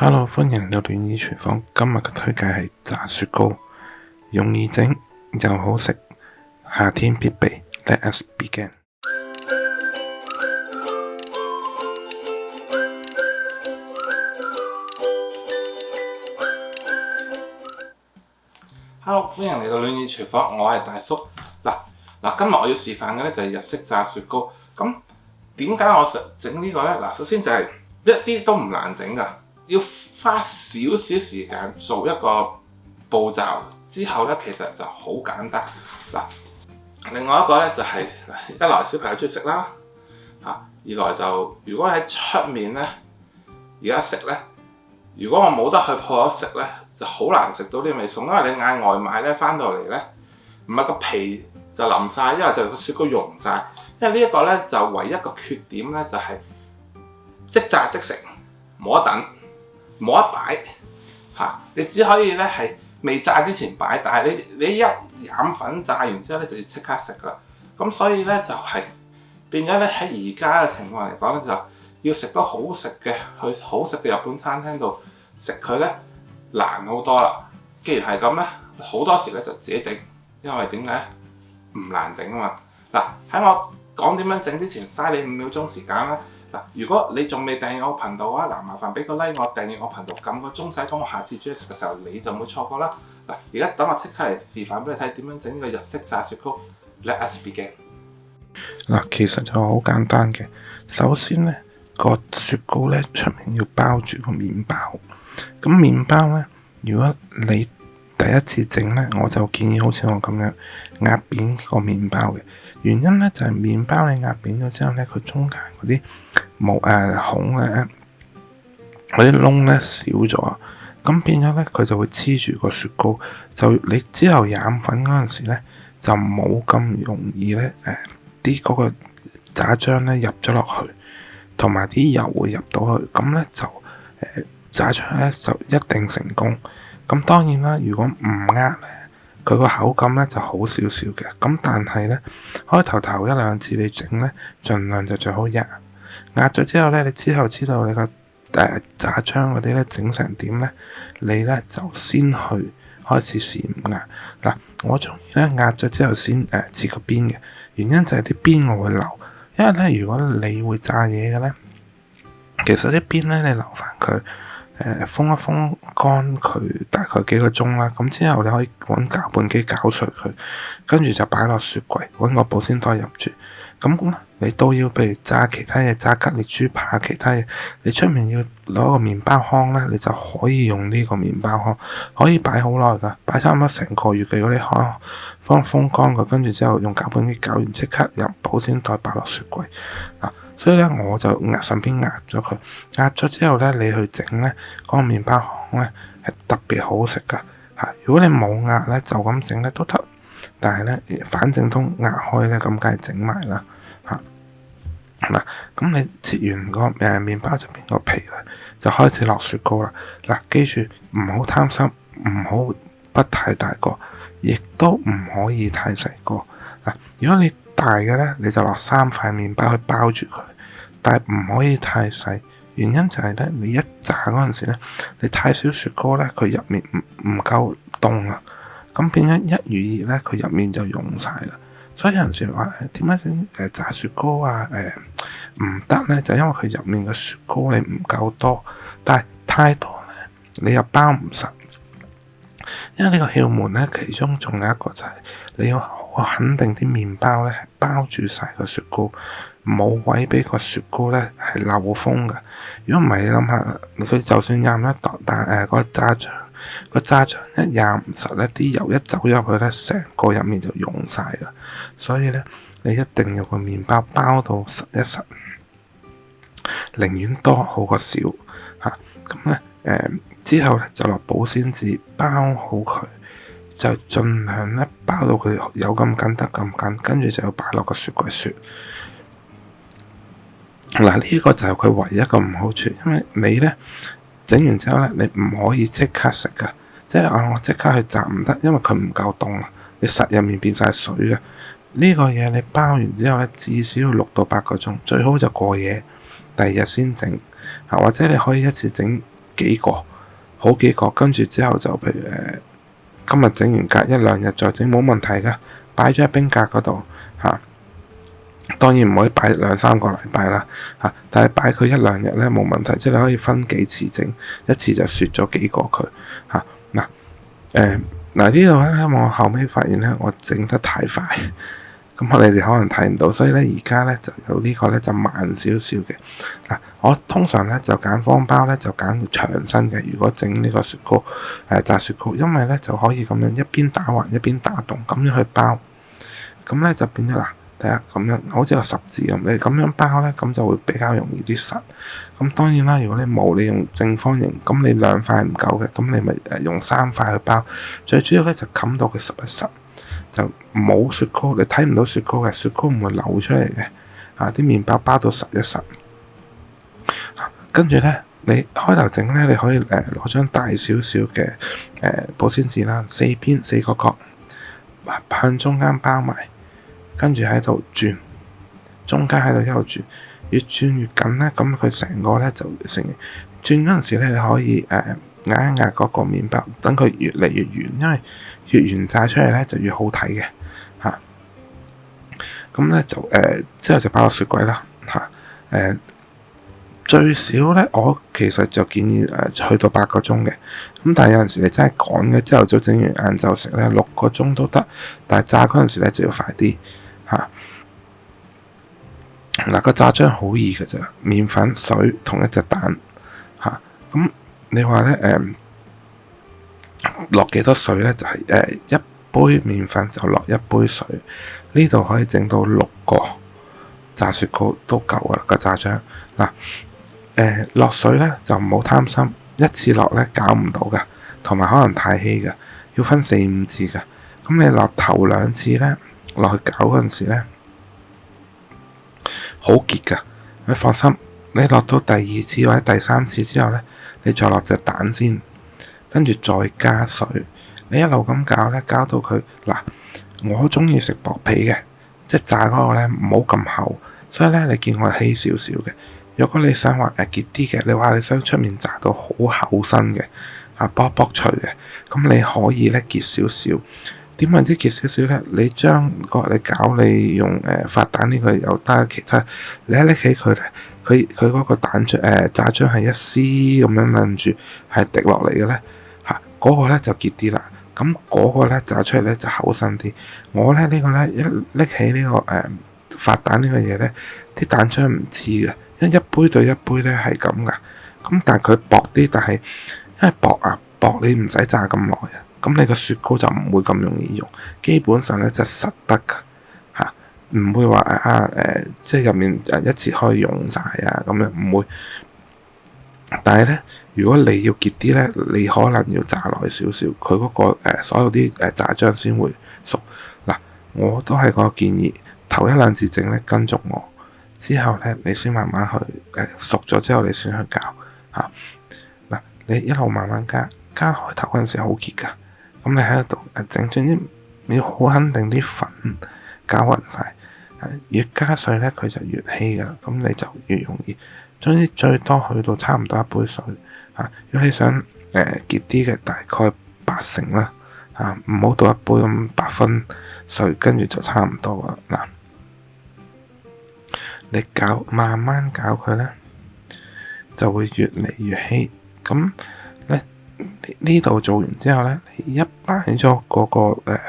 Hello，歡迎嚟到暖意廚房。今日嘅推介係炸雪糕，容易整又好食，夏天必備。Let us begin。Hello，歡迎嚟到暖意廚房，我係大叔。今日我要示範嘅咧就係日式炸雪糕。咁點解我想整呢個呢？首先就係一啲都唔難整㗎，要花少少時間做一個步驟，之後呢其實就好簡單。另外一個呢就係一來小朋友中意食啦，二來就如果喺出面呢而家食呢，如果我冇得去鋪頭食呢，就好難食到呢味餸，因為你嗌外賣呢，翻到嚟呢，唔係個皮就淋晒，因為就個雪糕溶晒。因為呢一個呢，就唯一個缺點呢，就係即炸即食，冇得等，冇得擺嚇。你只可以呢係未炸之前擺，但係你一染粉炸完之後呢，就要即刻食啦。咁所以呢，就係變咗呢，喺而家嘅情況嚟講呢，就要食到好食嘅，去好食嘅日本餐廳度食佢呢，難好多啦。既然係咁呢，好多時呢就自己整，因為點解唔難整啊嘛。喺我講點樣整之前，嘥你5秒鐘時間啦。如果你仲未訂閱我頻道啊，麻煩俾個 like 我，訂閱我頻道，撳個鐘仔，咁我下次煮嘢食嘅時候你就唔會錯過啦。而家等我即刻嚟示範俾你睇點樣整呢個日式炸雪糕。Let us begin。其實就好簡單嘅。首先呢，個雪糕呢出面要包住個麵包。咁麵包呢，如果你第一次整呢，我就建議好似我咁樣壓扁個麵包嘅。原因呢，就係麵包你壓扁咗之後呢，佢中間嗰啲孔咧，嗰啲窿呢少咗，咁變咗呢，佢就會黐住個雪糕。就你之後染粉嗰陣時呢，就冇咁容易呢，啲嗰個炸漿呢入咗落去，同埋啲油會入到去，咁呢就炸出嚟呢就一定成功。咁當然啦，如果唔壓呢，佢個口感呢就好少少嘅。咁但係呢，開頭一兩次你整呢，盡量就最好壓咗之後呢，你之後知道你個炸漿嗰啲呢整成點呢，你呢就先去開始試唔壓。我中意呢壓咗之後先切個邊嘅，原因就係啲邊我會留，因為呢，如果你會炸嘢嘅呢，其實啲邊呢，你留翻佢。風一風乾佢大概幾個鐘啦，咁之後你可以揾攪拌機攪碎佢，跟住就擺落雪櫃，揾個保鮮袋入住。咁你都要譬如炸其他嘢，炸吉列豬扒其他嘢，你出面要攞個麵包糠呢，你就可以用呢個麵包糠，可以擺好耐噶，擺差唔多成個月嘅。如果你放風乾佢，跟住之後用攪拌機攪完，即刻入保鮮袋擺落雪櫃。所以咧，我就順便壓咗佢，壓咗之後咧，你去整咧嗰個麵包糠咧係特別好食噶嚇。如果你冇壓咧，就咁整咧都得，但係咧，反正都壓開咧，咁梗係整埋啦嚇。咁你切完個麵包側邊個皮咧，就開始落雪糕啦。記住唔好貪心，唔好不太大個，亦都唔可以太細個。如果你大嘅咧，你就落3塊麵包去包住佢，但係唔可以太細。原因就係咧，你一炸嗰陣時咧，你太少雪糕咧，佢入面唔夠凍啊，咁變咗一預熱咧，佢入面就溶晒啦。所以有陣時話點解整炸雪糕啊唔得咧，就因為佢入面嘅雪糕你唔夠多，但係太多咧，你又包唔實。因為呢個竅門咧，其中仲有一個就係你要肯定啲麵包咧係包住晒個雪糕，冇位俾個雪糕咧係漏風㗎。如果唔係，你諗下，佢就算染一度，但個炸漿一染唔實咧，啲油一走入去咧，成個入面就溶晒啦。所以咧，你一定要個麵包包到實一實，寧願多好過少嚇。咁咧之後咧就落保鮮紙包好佢。就盡量咧包到佢有咁緊得咁緊，跟住就要擺落個雪櫃雪。呢個就係佢唯一一個唔好處，因為你咧整完之後咧，你唔可以即刻食噶，即係我即刻去炸唔得，因為佢唔夠凍啊，你實入面變晒水嘅。呢個嘢你包完之後咧，至少要6到8個鐘，最好就過夜，第二日先整。或者你可以一次整幾個，好幾個，跟住之後就譬如今日整完隔一兩日再整冇問題㗎，擺咗喺冰格嗰度嚇。當然唔可以擺2、3個禮拜啦嚇，但係擺佢1、2日咧冇問題，即係你可以分幾次整，一次就雪咗幾個佢嚇。嗱呢度咧，我後尾發現咧，我整得太快，咁你哋可能睇唔到，所以咧而家咧就有呢個咧就慢少少嘅嗱。我通常咧就揀方包咧就揀長身嘅，如果整呢個雪糕炸雪糕，因為咧就可以咁樣一邊打橫一邊打洞咁樣去包，咁咧就變咗嗱。睇下咁樣，好似個十字咁，你咁樣包咧，咁就會比較容易啲實。咁當然啦，如果你冇，你用正方形，咁你2塊唔夠嘅，咁你咪用3塊去包。最主要咧就冚到佢實一實，就冇雪糕，你睇唔到雪糕嘅，雪糕唔會流出嚟嘅。啲麵包包到實一實。跟住咧，你開頭整咧，你可以攞張大少少嘅保鮮紙啦，4邊4個角，向中間包埋。跟住喺度轉，中間喺度一路轉，越轉越緊咧，咁佢成個咧就成形。轉嗰陣時咧，你可以壓一壓嗰個麵包，等佢越嚟越圓，因為越圓炸出嚟咧就越好睇嘅嚇。咁咧就之後就擺落雪櫃啦嚇。最少咧，我其實就建議去到8個鐘嘅。咁但係有陣時你真係趕嘅，朝頭早整完晏晝食咧6個鐘都得，但係炸嗰陣時咧就要快啲嚇。嗱，個炸漿好易嘅咋，麵粉、水同一隻蛋嚇。咁你話咧落幾多水咧？就係1杯麵粉就落1杯水，呢度可以整到6個炸雪糕都夠噶啦個炸漿嗱。落水咧就唔好貪心，一次落咧攪唔到噶，同埋可能太稀噶，要分4、5次噶。咁你落頭2次咧落去攪嗰陣時咧，好結噶。你放心，你落到第2次或者第3次之後咧，你再落隻蛋先，跟住再加水，你一路咁攪咧，攪到佢嗱，我中意食薄皮嘅，即係炸嗰個咧唔好咁厚，所以咧你見我稀少少嘅。如果你想話結啲嘅，你話你想出面炸到好厚身嘅，卜卜脆嘅，咁你可以咧結少少。點為之結少少咧？你將你攪你用發蛋呢個又得，其他你一拎起佢咧，佢嗰個蛋漿炸漿係一絲咁樣撚住係滴落嚟嘅咧，嗰個咧就結啲啦。咁嗰個咧炸出嚟咧就厚身啲。我咧呢個咧一拎起呢個發蛋呢個嘢咧，啲蛋漿唔似嘅。因為一杯對一杯咧係咁噶，咁但係佢薄啲，但係因為薄你唔使炸咁耐啊，咁你個雪糕就唔會咁容易溶，基本上咧就實得噶嚇，唔會話即係入面一次可以溶晒啊咁樣，唔會。但係咧，如果你要結啲咧，你可能要炸耐少少，佢嗰個所有啲炸漿先會熟。嗱，我都係個建議，頭1、2次整咧跟足我。之後咧，你先慢慢去熟咗之後，你先去攪嚇。嗱，你一路慢慢加開頭嗰陣時好結㗎。咁你喺度整轉啲，你要好肯定啲粉攪勻晒。越加水咧，佢就越稀㗎啦。咁你就越容易。總之最多去到差唔多1杯水嚇。如果你想結啲嘅，大概80%啦嚇，唔好到1杯咁8分水，跟住就差唔多啦嗱。你慢慢攪佢咧，就會越嚟越稀。咁咧呢度做完之後咧，你一擺咗嗰個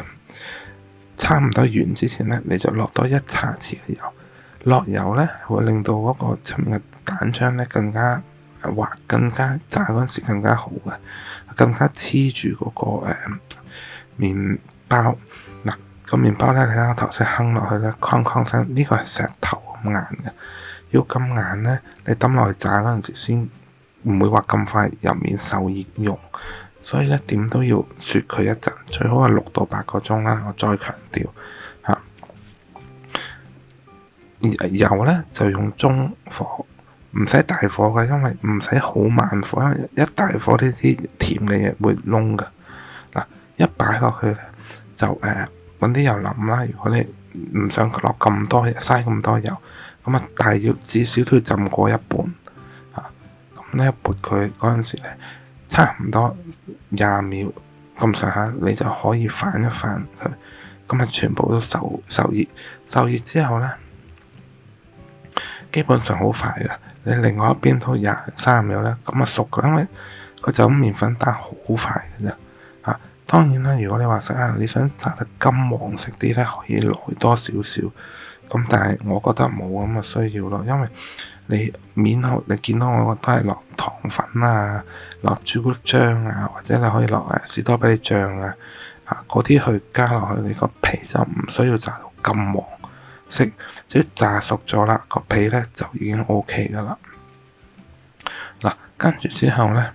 差唔多完之前咧，你就落多1茶匙嘅油。落油咧會令到嗰個出面嘅蛋漿咧更加滑，更加炸嗰陣時更加好嘅，更加黐住嗰個麵包。嗱，個麵包咧，你睇下頭先坑落去咧，哐哐聲，呢個係石頭咁硬嘅，要咁硬咧，你抌落去炸嗰陣時先唔會話咁快入面受熱溶，所以咧點都要雪佢一陣，最好係6到8個鐘啦。我再強調嚇，油咧就用中火，唔使大火嘅，因為唔使好慢火，因為一大火呢啲甜嘅嘢會燶㗎。嗱，一擺落去咧就揾啲油淋啦。如果你唔想落咁多嘥咁多油，咁但係要至少都要浸過一半嚇。咁咁咧撥佢嗰陣時咧，差唔多20秒咁上下，你就可以反一反佢，咁啊全部都受熱，受熱之後咧，基本上好快㗎。你另外一邊都20-30秒咧，咁啊熟㗎，因為佢就咁麵粉打好快嘅啫。當然啦，如果你話你想炸得金黃色啲咧，可以耐多少少。咁但係我覺得冇咁嘅需要咯，因為你面後你見到我都係落糖粉啊，落朱古力醬啊，或者你可以落士多啤梨醬啊，嗰啲去加落去，你個皮就唔需要炸到咁黃色，只要炸熟咗啦，個皮咧就已經 OK 噶啦。嗱，跟住之後咧，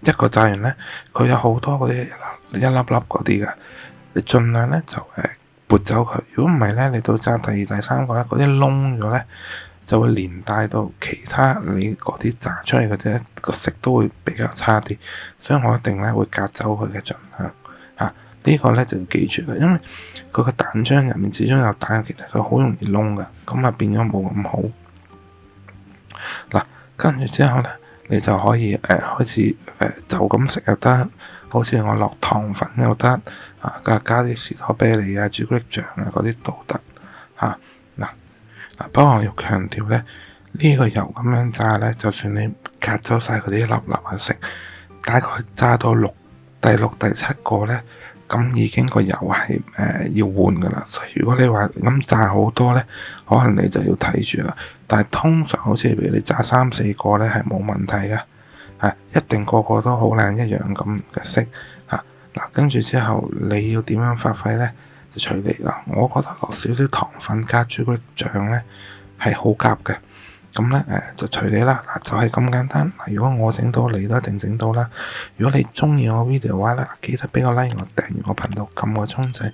一個炸完咧，佢有好多嗰啲一粒粒嗰啲嘅，你盡量咧就撥走佢。如果唔係咧，你到炸第2、第3個咧，嗰啲燶咗咧，就會連帶到其他你嗰啲炸出嚟嘅啫，個色都會比較差啲。所以我一定咧會隔走佢嘅盡量。呢個咧就要記住啦，因為佢個蛋漿入面始終有蛋，其實佢好容易燶㗎，咁啊變咗冇咁好。嗱，跟住之後咧，你就可以開始就咁食又得，好似我落糖粉又得，加啲士多啤梨啊、朱古力醬啊嗰啲都得。不過我要強調咧，呢個油咁樣炸咧，就算你隔走晒嗰啲粒粒去食，大概炸到第6、第7個咧，咁已經個油係要換噶啦。所以如果你話咁炸好多咧，可能你就要睇住啦。但係通常好似譬如你炸3、4個咧係冇問題嘅，一定個個都好靚一樣咁嘅色。跟住之後你要點樣發揮咧，就隨你啦。我覺得落少少糖粉加朱古力醬咧係好夾嘅。咁咧就隨你啦。就係咁簡單。如果我整到，你都一定整到啦。如果你中意我 video 嘅話咧，記得俾個 like 我，訂閱我頻道，撳個鐘仔。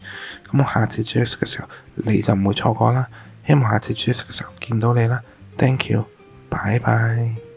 咁我下次煮嘢食嘅時候，你就唔會錯過啦。希望下次煮嘢食嘅時候見到你啦。Thank you，拜拜。